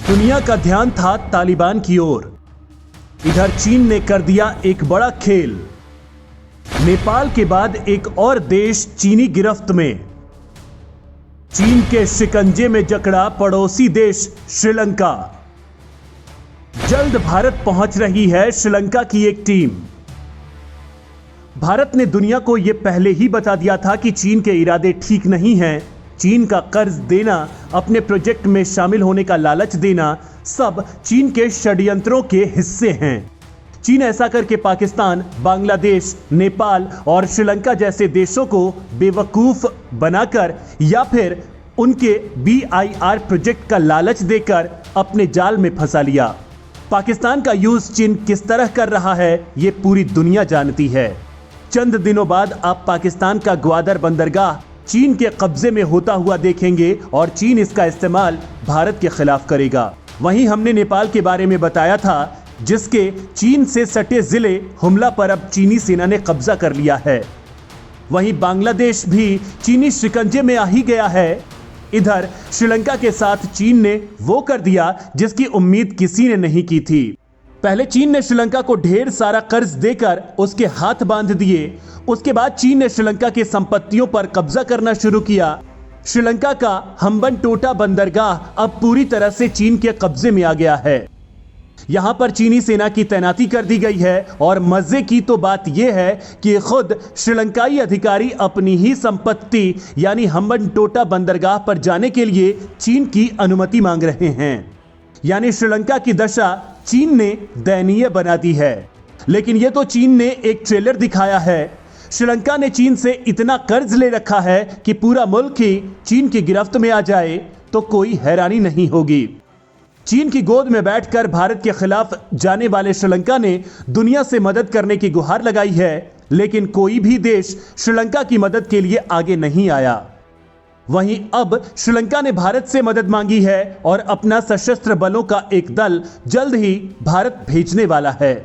दुनिया का ध्यान था तालिबान की ओर। इधर चीन ने कर दिया एक बड़ा खेल। नेपाल के बाद एक और देश चीनी गिरफ्त में। चीन के शिकंजे में जकड़ा पड़ोसी देश श्रीलंका। जल्द भारत पहुंच रही है श्रीलंका की एक टीम। भारत ने दुनिया को यह पहले ही बता दिया था कि चीन के इरादे ठीक नहीं हैं। चीन का कर्ज देना, अपने प्रोजेक्ट में शामिल होने का लालच देना, सब चीन के षड्यंत्रों के हिस्से हैं। चीन ऐसा करके पाकिस्तान, बांग्लादेश, नेपाल और श्रीलंका जैसे देशों को बेवकूफ बनाकर या फिर उनके BIR प्रोजेक्ट का लालच देकर अपने जाल में फंसा लिया। पाकिस्तान का यूज चीन किस तरह कर रहा है, ये पूरी दुनिया जानती है। चंद दिनों बाद आप पाकिस्तान का ग्वादर बंदरगाह चीन के कब्जे में होता हुआ देखेंगे और चीन इसका इस्तेमाल भारत के खिलाफ करेगा। वहीं हमने नेपाल के बारे में बताया था, जिसके चीन से सटे जिले हुमला पर अब चीनी सेना ने कब्जा कर लिया है। वहीं बांग्लादेश भी चीनी शिकंजे में आ ही गया है। इधर श्रीलंका के साथ चीन ने वो कर दिया जिसकी उम्मीद किसी ने नहीं की थी। पहले चीन ने श्रीलंका को ढेर सारा कर्ज देकर उसके हाथ बांध दिए। उसके बाद चीन ने श्रीलंका की संपत्तियों पर कब्जा करना शुरू किया। श्रीलंका का हम्बनटोटा बंदरगाह अब पूरी तरह से चीन के कब्जे में आ गया है। यहां पर चीनी सेना की तैनाती कर दी गई है और मजे की तो बात यह है कि खुद श्रीलंकाई अधिकारी अपनी ही संपत्ति यानी हम्बनटोटा बंदरगाह पर जाने के लिए चीन की अनुमति मांग रहे हैं। यानी श्रीलंका की दशा चीन ने दयनीय बना दी है। लेकिन यह तो चीन ने एक ट्रेलर दिखाया है। श्रीलंका ने चीन से इतना कर्ज ले रखा है कि पूरा मुल्क ही चीन की गिरफ्त में आ जाए तो कोई हैरानी नहीं होगी। चीन की गोद में बैठकर भारत के खिलाफ जाने वाले श्रीलंका ने दुनिया से मदद करने की गुहार लगाई है, लेकिन कोई भी देश श्रीलंका की मदद के लिए आगे नहीं आया। वहीं अब श्रीलंका ने भारत से मदद मांगी है और अपना सशस्त्र बलों का एक दल जल्द ही भारत भेजने वाला है।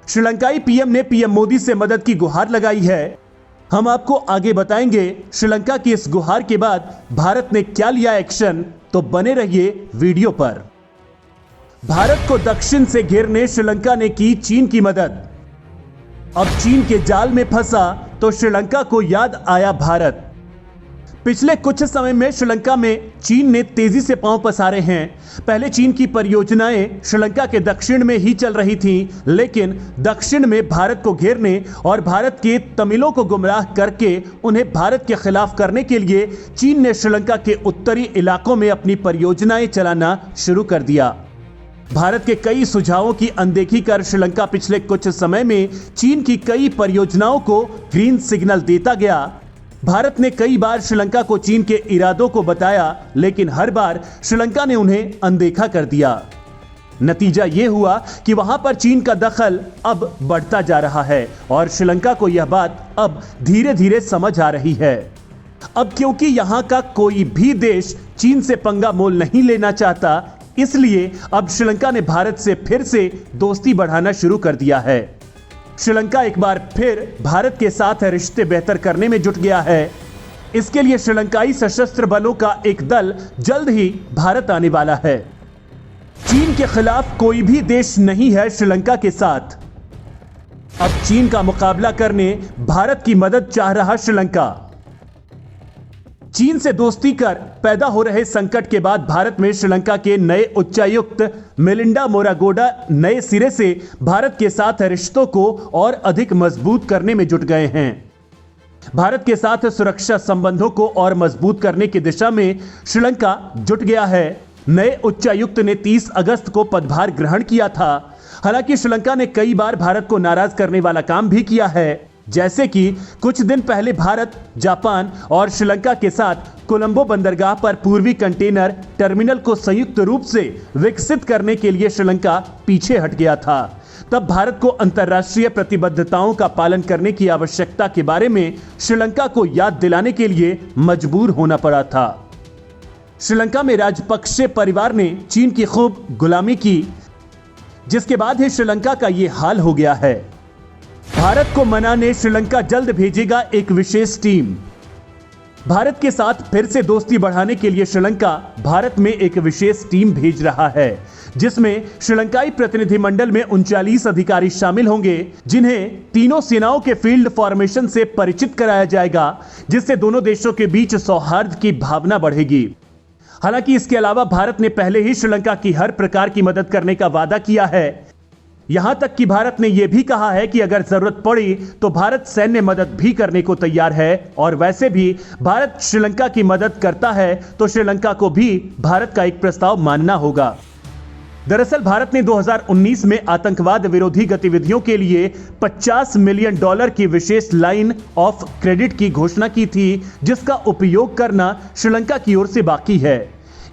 श्रीलंकाई PM ने PM मोदी से मदद की गुहार लगाई है। हम आपको आगे बताएंगे श्रीलंका की इस गुहार के बाद भारत ने क्या लिया एक्शन, तो बने रहिए वीडियो पर। भारत को दक्षिण से घेरने श्रीलंका ने की चीन की मदद। अब चीन के जाल में फंसा तो श्रीलंका को याद आया भारत। पिछले कुछ समय में श्रीलंका में चीन ने तेजी से पांव पसारे हैं। पहले चीन की परियोजनाएं श्रीलंका के दक्षिण में ही चल रही थीं, लेकिन दक्षिण में भारत को घेरने और भारत के तमिलों को गुमराह करके उन्हें भारत के खिलाफ करने के लिए चीन ने श्रीलंका के उत्तरी इलाकों में अपनी परियोजनाएं चलाना शुरू कर दिया। भारत के कई सुझावों की अनदेखी कर श्रीलंका पिछले कुछ समय में चीन की कई परियोजनाओं को ग्रीन सिग्नल देता गया। भारत ने कई बार श्रीलंका को चीन के इरादों को बताया, लेकिन हर बार श्रीलंका ने उन्हें अनदेखा कर दिया। नतीजा यह हुआ कि वहां पर चीन का दखल अब बढ़ता जा रहा है और श्रीलंका को यह बात अब धीरे धीरे समझ आ रही है। अब क्योंकि यहां का कोई भी देश चीन से पंगा मोल नहीं लेना चाहता, इसलिए अब श्रीलंका ने भारत से फिर से दोस्ती बढ़ाना शुरू कर दिया है। श्रीलंका एक बार फिर भारत के साथ रिश्ते बेहतर करने में जुट गया है। इसके लिए श्रीलंकाई सशस्त्र बलों का एक दल जल्द ही भारत आने वाला है। चीन के खिलाफ कोई भी देश नहीं है श्रीलंका के साथ। अब चीन का मुकाबला करने भारत की मदद चाह रहा श्रीलंका। चीन से दोस्ती कर पैदा हो रहे संकट के बाद भारत में श्रीलंका के नए उच्चायुक्त मेलिंडा मोरागोडा नए सिरे से भारत के साथ रिश्तों को और अधिक मजबूत करने में जुट गए हैं। भारत के साथ सुरक्षा संबंधों को और मजबूत करने की दिशा में श्रीलंका जुट गया है। नए उच्चायुक्त ने 30 अगस्त को पदभार ग्रहण किया था। हालांकि श्रीलंका ने कई बार भारत को नाराज करने वाला काम भी किया है, जैसे कि कुछ दिन पहले भारत, जापान और श्रीलंका के साथ कोलंबो बंदरगाह पर पूर्वी कंटेनर टर्मिनल को संयुक्त रूप से विकसित करने के लिए श्रीलंका पीछे हट गया था। तब भारत को अंतर्राष्ट्रीय प्रतिबद्धताओं का पालन करने की आवश्यकता के बारे में श्रीलंका को याद दिलाने के लिए मजबूर होना पड़ा था। श्रीलंका में राजपक्षे परिवार ने चीन की खूब गुलामी की, जिसके बाद ही श्रीलंका का यह हाल हो गया है। भारत को मनाने श्रीलंका जल्द भेजेगा एक विशेष टीम। भारत के साथ फिर से दोस्ती बढ़ाने के लिए श्रीलंका भारत में एक विशेष टीम भेज रहा है, जिसमें श्रीलंकाई प्रतिनिधिमंडल में 39 अधिकारी शामिल होंगे, जिन्हें तीनों सेनाओं के फील्ड फॉर्मेशन से परिचित कराया जाएगा, जिससे दोनों देशों के बीच सौहार्द की भावना बढ़ेगी। हालांकि इसके अलावा भारत ने पहले ही श्रीलंका की हर प्रकार की मदद करने का वादा किया है। यहां तक कि भारत ने यह भी कहा है कि अगर जरूरत पड़ी तो भारत सैन्य मदद भी करने को तैयार है, और वैसे भी भारत श्रीलंका की मदद करता है तो श्रीलंका को भी भारत का एक प्रस्ताव मानना होगा। दरअसल भारत ने 2019 में आतंकवाद विरोधी गतिविधियों के लिए $50 मिलियन की विशेष लाइन ऑफ क्रेडिट की घोषणा की थी, जिसका उपयोग करना श्रीलंका की ओर से बाकी है।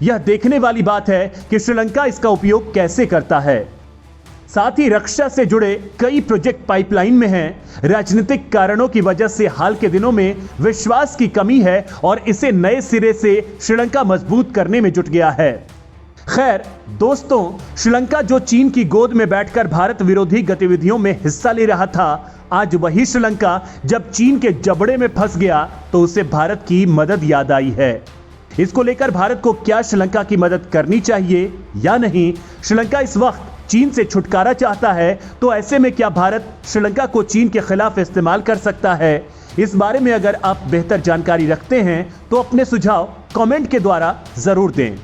यह देखने वाली बात है कि श्रीलंका इसका उपयोग कैसे करता है। साथ ही रक्षा से जुड़े कई प्रोजेक्ट पाइपलाइन में हैं। राजनीतिक कारणों की वजह से हाल के दिनों में विश्वास की कमी है और इसे नए सिरे से श्रीलंका मजबूत करने में जुट गया है। खैर दोस्तों, श्रीलंका जो चीन की गोद में बैठकर भारत विरोधी गतिविधियों में हिस्सा ले रहा था, आज वही श्रीलंका जब चीन के जबड़े में फंस गया तो उसे भारत की मदद याद आई है। इसको लेकर भारत को क्या श्रीलंका की मदद करनी चाहिए या नहीं? श्रीलंका इस वक्त चीन से छुटकारा चाहता है, तो ऐसे में क्या भारत श्रीलंका को चीन के खिलाफ इस्तेमाल कर सकता है? इस बारे में अगर आप बेहतर जानकारी रखते हैं तो अपने सुझाव कमेंट के द्वारा जरूर दें।